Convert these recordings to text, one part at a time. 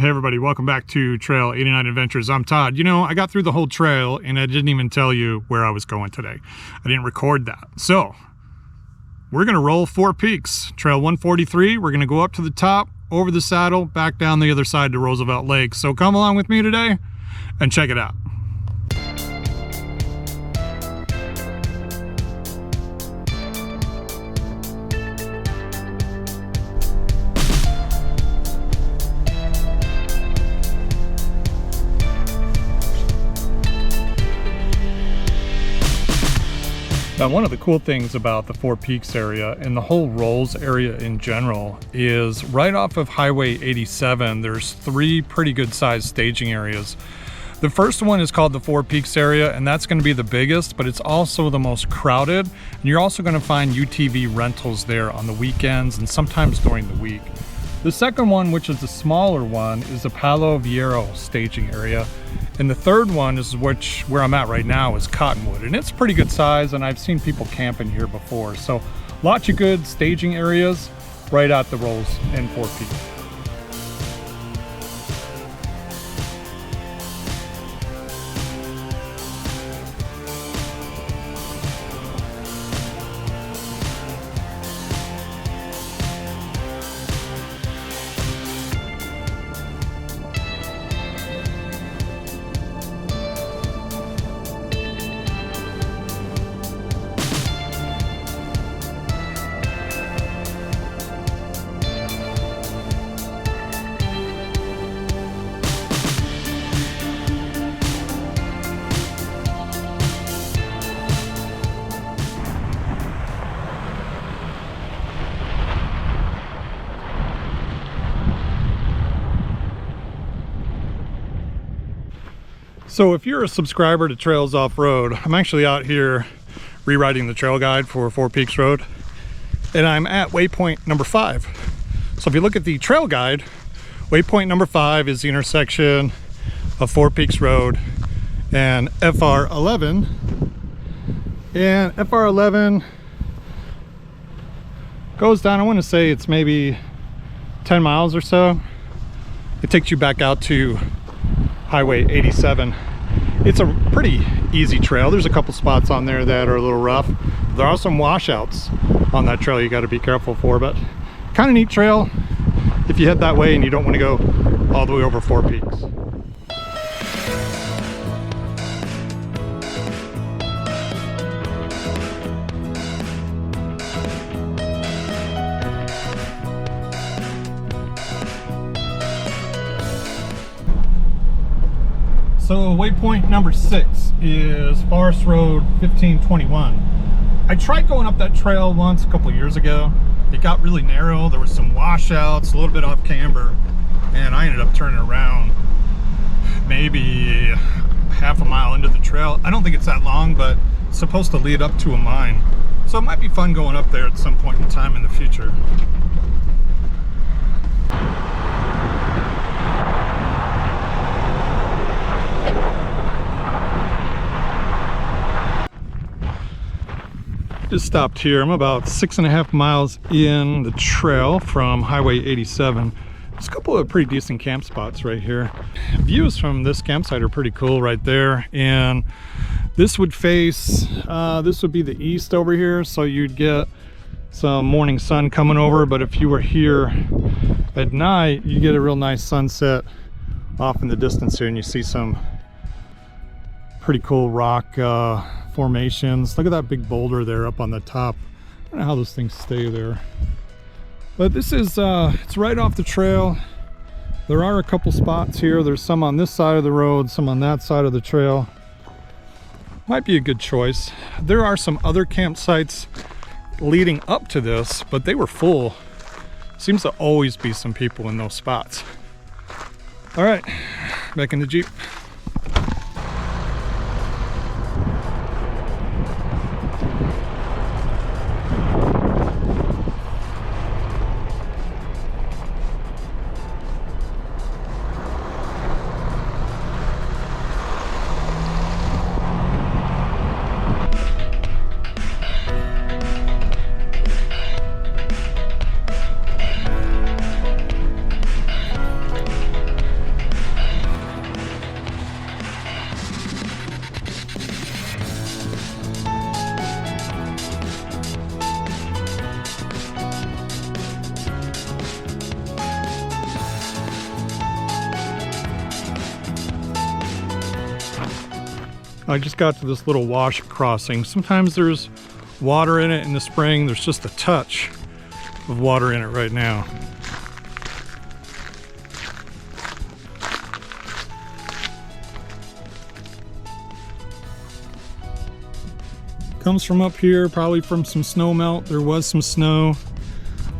Hey everybody, welcome back to Trail 89 Adventures. I'm Todd. You know, I got through the whole trail and I didn't even tell you where I was going today. I didn't record that. So, we're going to roll 4 peaks. Trail 143, we're going to go up to the top, over the saddle, back down the other side to Roosevelt Lake. So come along with me today and check it out. Now, one of the cool things about the 4 Peaks area and the whole Rolls area in general is right off of Highway 87, there's 3 pretty good sized staging areas. The first one is called the 4 Peaks area, and that's going to be the biggest, but it's also the most crowded. And you're also going to find UTV rentals there on the weekends and sometimes during the week. The second one, which is the smaller one, is the Palo Viejo staging area. And the third one is where I'm at right now is Cottonwood, and it's pretty good size, and I've seen people camping here before. So lots of good staging areas right at the Rolls and 4 Peaks. So if you're a subscriber to Trails Offroad, I'm actually out here rewriting the trail guide for 4 Peaks Road, and I'm at waypoint number 5. So if you look at the trail guide, waypoint number 5 is the intersection of 4 Peaks Road and FR11. And FR11 goes down, I want to say it's maybe 10 miles or so. It takes you back out to Highway 87. It's a pretty easy trail. There's a couple spots on there that are a little rough. There are some washouts on that trail you got to be careful for, but kind of neat trail if you head that way and you don't want to go all the way over 4 Peaks. So waypoint number 6 is Forest Road 1521. I tried going up that trail once a couple of years ago. It got really narrow, there was some washouts, a little bit off camber, and I ended up turning around maybe half a mile into the trail. I don't think it's that long, but it's supposed to lead up to a mine. So it might be fun going up there at some point in time in the future. Just stopped here. I'm about 6.5 miles in the trail from Highway 87. There's a couple of pretty decent camp spots right here. Views from this campsite are pretty cool right there, and this would face this would be the east over here, so you'd get some morning sun coming over, but if you were here at night you get a real nice sunset off in the distance here, and you see some pretty cool rock formations. Look at that big boulder there up on the top. I don't know how those things stay there, but this is it's right off the trail. There are a couple spots here. There's some on this side of the road, some on that side of the trail. Might be a good choice. There are some other campsites leading up to this, but they were full. Seems to always be some people in those spots. All right, back in the Jeep. I just got to this little wash crossing. Sometimes there's water in it in the spring. There's just a touch of water in it right now. Comes from up here, probably from some snow melt. There was some snow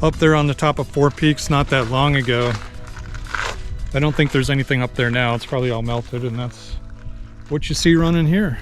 up there on the top of Four Peaks not that long ago. I don't think there's anything up there now. It's probably all melted, and that's what you see running here.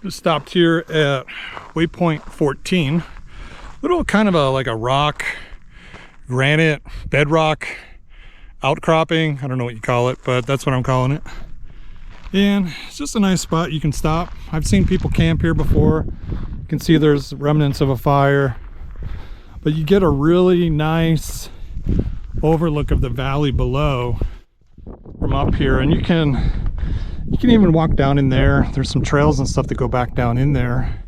Just stopped here at Waypoint 14. Little kind of like a rock, granite, bedrock outcropping. I don't know what you call it, but that's what I'm calling it. And it's just a nice spot you can stop. I've seen people camp here before. You can see there's remnants of a fire, but you get a really nice overlook of the valley below from up here, and you can even walk down in there. There's some trails and stuff that go back down in there.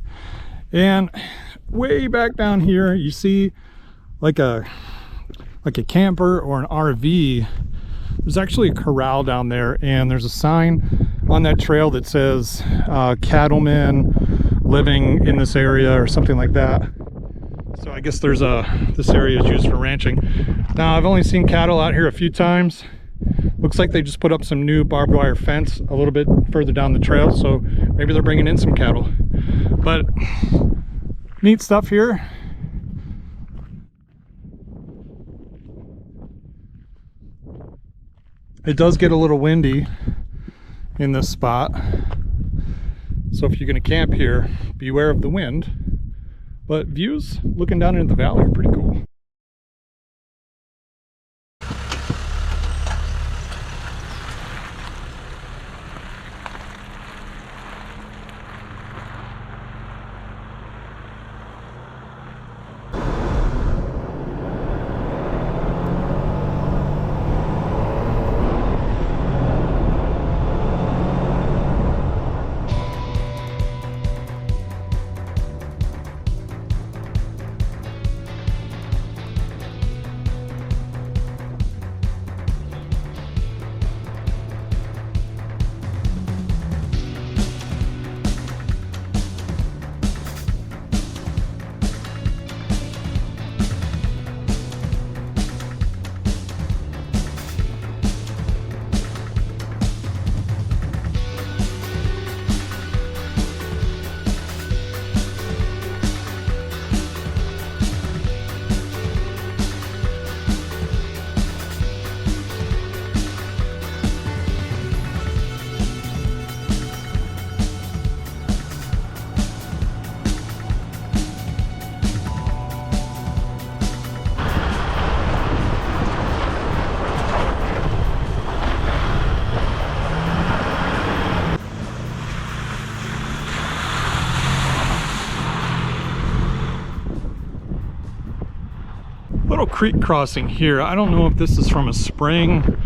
And way back down here, you see like a camper or an RV. There's actually a corral down there, and there's a sign on that trail that says cattlemen living in this area or something like that. So I guess this area is used for ranching. Now, I've only seen cattle out here a few times. Looks like they just put up some new barbed wire fence a little bit further down the trail, so maybe they're bringing in some cattle. But neat stuff here. It does get a little windy in this spot, so if you're going to camp here, beware of the wind. But views looking down into the valley are pretty cool. Little creek crossing here. I don't know if this is from a spring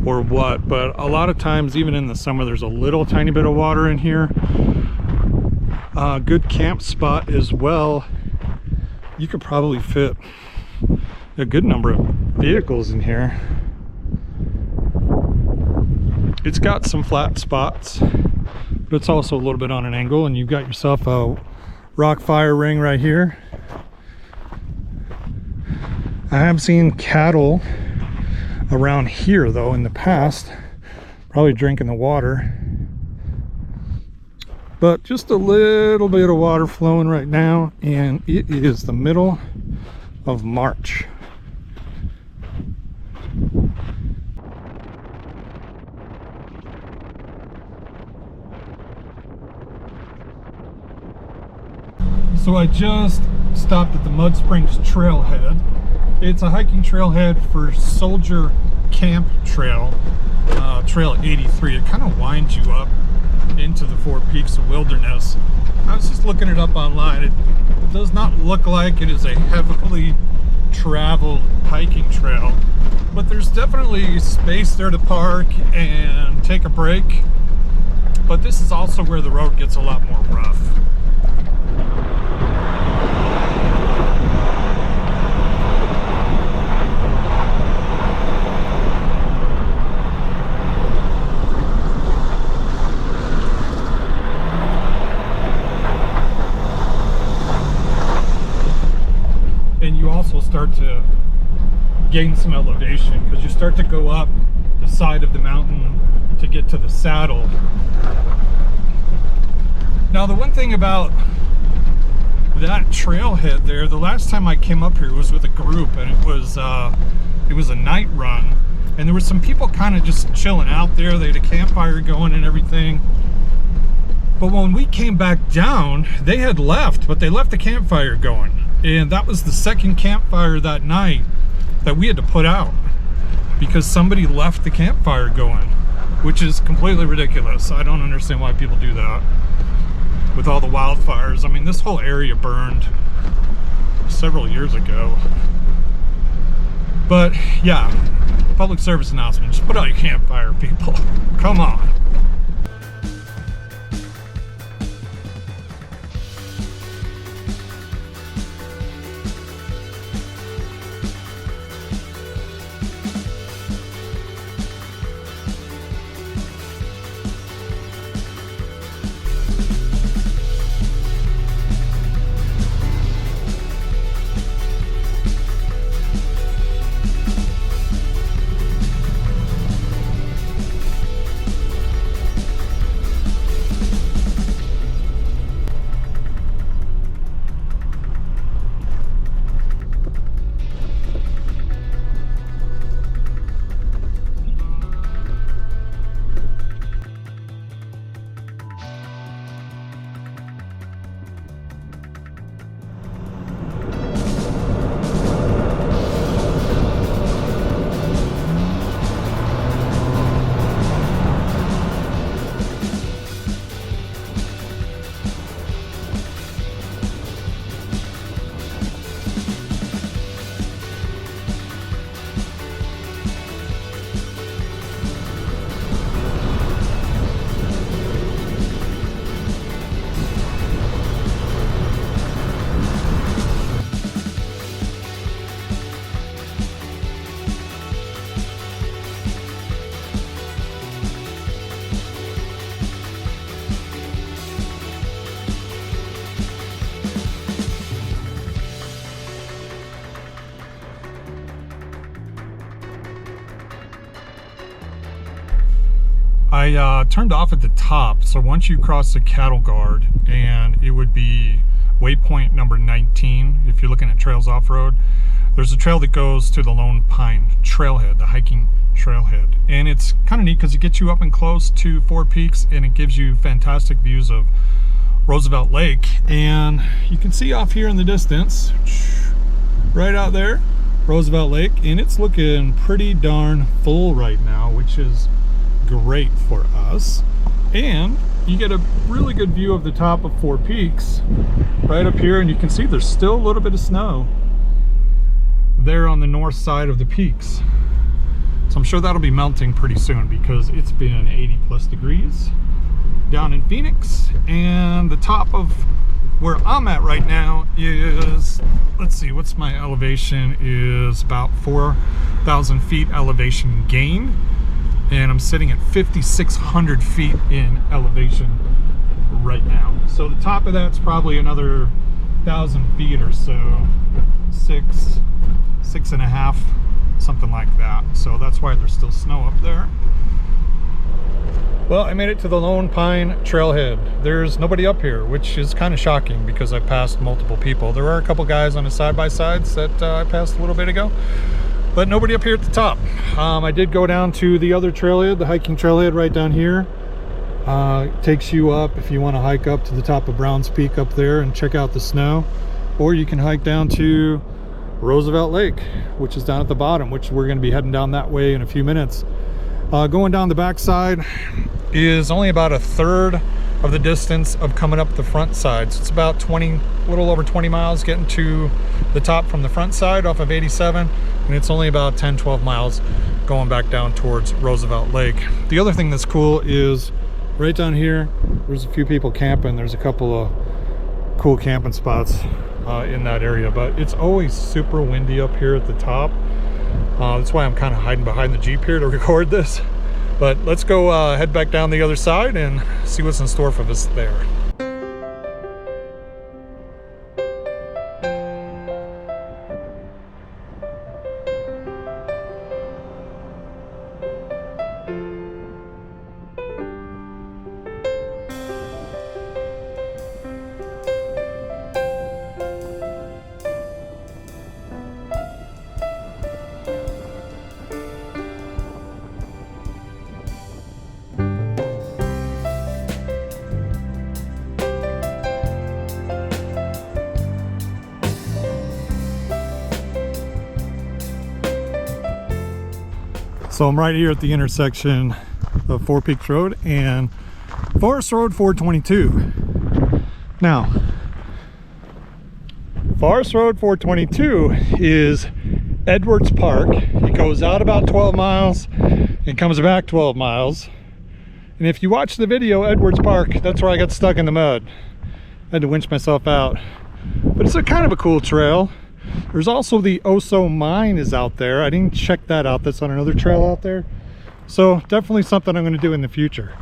or what, but a lot of times, even in the summer, there's a little tiny bit of water in here. Good camp spot as well. You could probably fit a good number of vehicles in here. It's got some flat spots, but it's also a little bit on an angle, and you've got yourself a rock fire ring right here. I have seen cattle around here though in the past, probably drinking the water, but just a little bit of water flowing right now, and it is the middle of March. So I just stopped at the Mud Springs Trailhead. It's a hiking trailhead for Soldier Camp Trail, Trail 83. It kind of winds you up into the Four Peaks of Wilderness. I was just looking it up online. It does not look like it is a heavily traveled hiking trail, but there's definitely space there to park and take a break. But this is also where the road gets a lot more rough. And you also start to gain some elevation because you start to go up the side of the mountain to get to the saddle. Now, the one thing about that trailhead there, the last time I came up here was with a group, and it was a night run, and there were some people kind of just chilling out there. They had a campfire going and everything. But when we came back down, they had left, but they left the campfire going. And that was the second campfire that night that we had to put out because somebody left the campfire going, which is completely ridiculous. I don't understand why people do that with all the wildfires. I mean, this whole area burned several years ago. But yeah, public service announcement, just put out your campfire, people. Come on. I turned off at the top, so once you cross the cattle guard, and it would be waypoint number 19 if you're looking at Trails Offroad, there's a trail that goes to the Lone Pine Trailhead, the hiking trailhead, and it's kind of neat because it gets you up and close to Four Peaks, and it gives you fantastic views of Roosevelt Lake. And you can see off here in the distance, right out there, Roosevelt Lake, and it's looking pretty darn full right now, which is great for us. And you get a really good view of the top of Four Peaks right up here, and you can see there's still a little bit of snow there on the north side of the peaks. So I'm sure that'll be melting pretty soon because it's been 80+ degrees down in Phoenix. And the top of where I'm at right now is, let's see, what's my elevation, is about 4,000 feet elevation gain. And I'm sitting at 5,600 feet in elevation right now. So the top of that's probably another 1,000 feet or so, 6.5, something like that. So that's why there's still snow up there. Well, I made it to the Lone Pine Trailhead. There's nobody up here, which is kind of shocking because I passed multiple people. There are a couple guys on the side-by-sides that I passed a little bit ago, but nobody up here at the top. I did go down to the other trailhead, the hiking trailhead right down here. It takes you up if you want to hike up to the top of Browns Peak up there and check out the snow, or you can hike down to Roosevelt Lake, which is down at the bottom, which we're going to be heading down that way in a few minutes. Going down the backside is only about a third of the distance of coming up the front side. So it's about a little over 20 miles getting to the top from the front side off of 87, and it's only about 10-12 miles going back down towards Roosevelt Lake. The other thing that's cool is right down here, there's a few people camping. There's a couple of cool camping spots in that area, but it's always super windy up here at the top. That's why I'm kind of hiding behind the Jeep here to record this. But let's go head back down the other side and see what's in store for us there. So I'm right here at the intersection of Four Peaks Road and Forest Road 422. Now, Forest Road 422 is Edwards Park. It goes out about 12 miles and comes back 12 miles. And if you watch the video, Edwards Park, that's where I got stuck in the mud. I had to winch myself out. But it's a kind of a cool trail. There's also the Oso Mine is out there. I didn't check that out. That's on another trail out there. So definitely something I'm going to do in the future.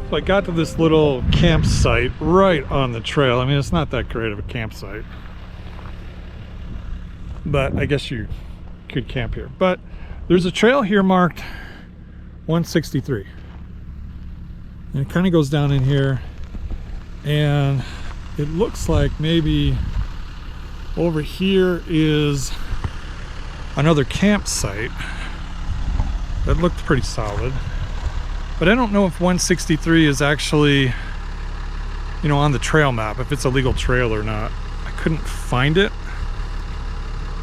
So I got to this little campsite right on the trail. I mean, it's not that great of a campsite, but I guess you could camp here. But there's a trail here marked 163. And it kind of goes down in here, and it looks like maybe over here is another campsite that looked pretty solid. But I don't know if 163 is actually, you know, on the trail map, if it's a legal trail or not. I couldn't find it,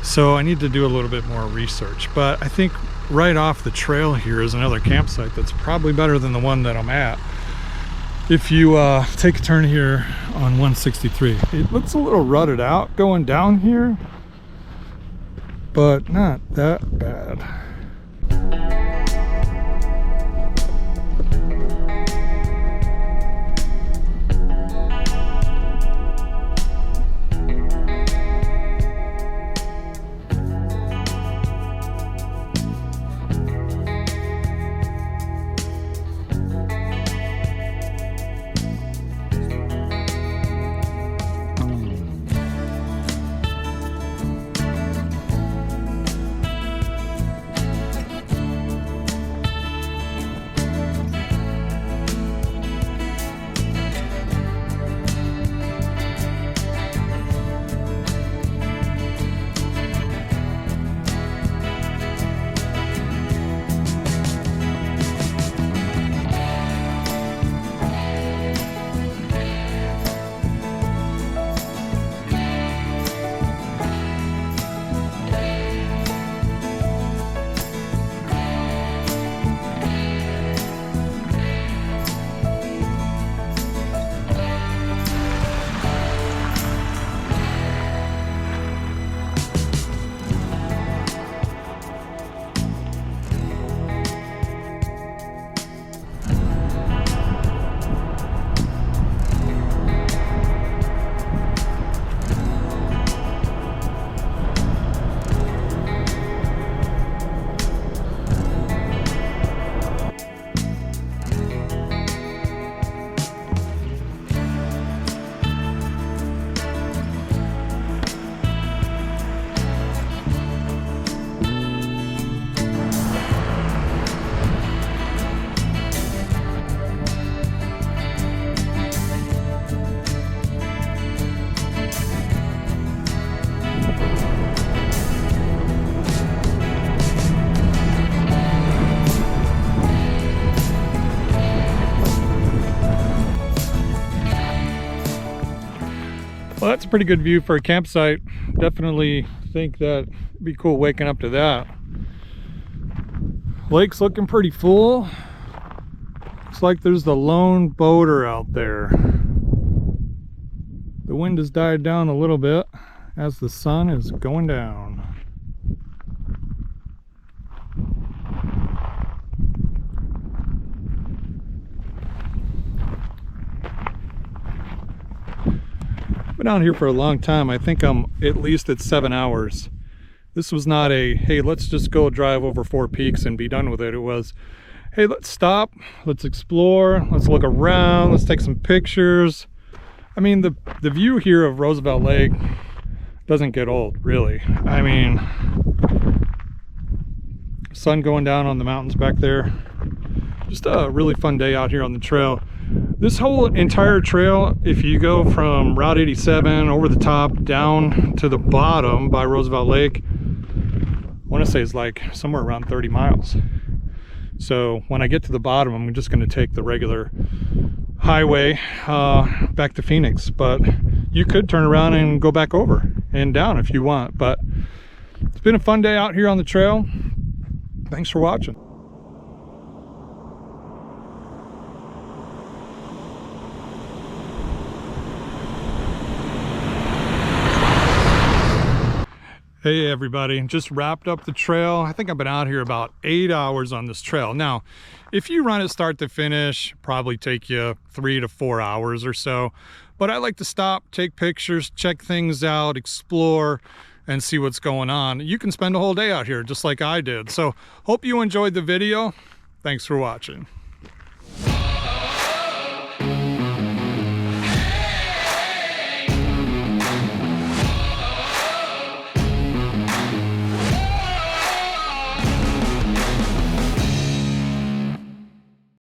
so I need to do a little bit more research. But I think right off the trail here is another campsite that's probably better than the one that I'm at. If you take a turn here on 163, it looks a little rutted out going down here, but not that bad. that's a pretty good view for a campsite. Definitely think that'd be cool waking up to that. Lake's looking pretty full. Looks like there's the lone boater out there. The wind has died down a little bit as the sun is going down. Been out here for a long time. I think I'm at least at 7 hours. This was not a, hey, let's just go drive over 4 peaks and be done with it. It was, hey, let's stop, let's explore, let's look around, let's take some pictures. I mean, the view here of Roosevelt Lake doesn't get old, really. I mean, sun going down on the mountains back there. Just a really fun day out here on the trail. This whole entire trail, if you go from Route 87 over the top down to the bottom by Roosevelt Lake, I want to say it's like somewhere around 30 miles. So when I get to the bottom, I'm just going to take the regular highway back to Phoenix. But you could turn around and go back over and down if you want. But it's been a fun day out here on the trail. Thanks for watching. Hey everybody, just wrapped up the trail. I think I've been out here about 8 hours on this trail. Now, if you run it start to finish, probably take you 3 to 4 hours or so. But I like to stop, take pictures, check things out, explore, and see what's going on. You can spend a whole day out here just like I did. So hope you enjoyed the video. Thanks for watching.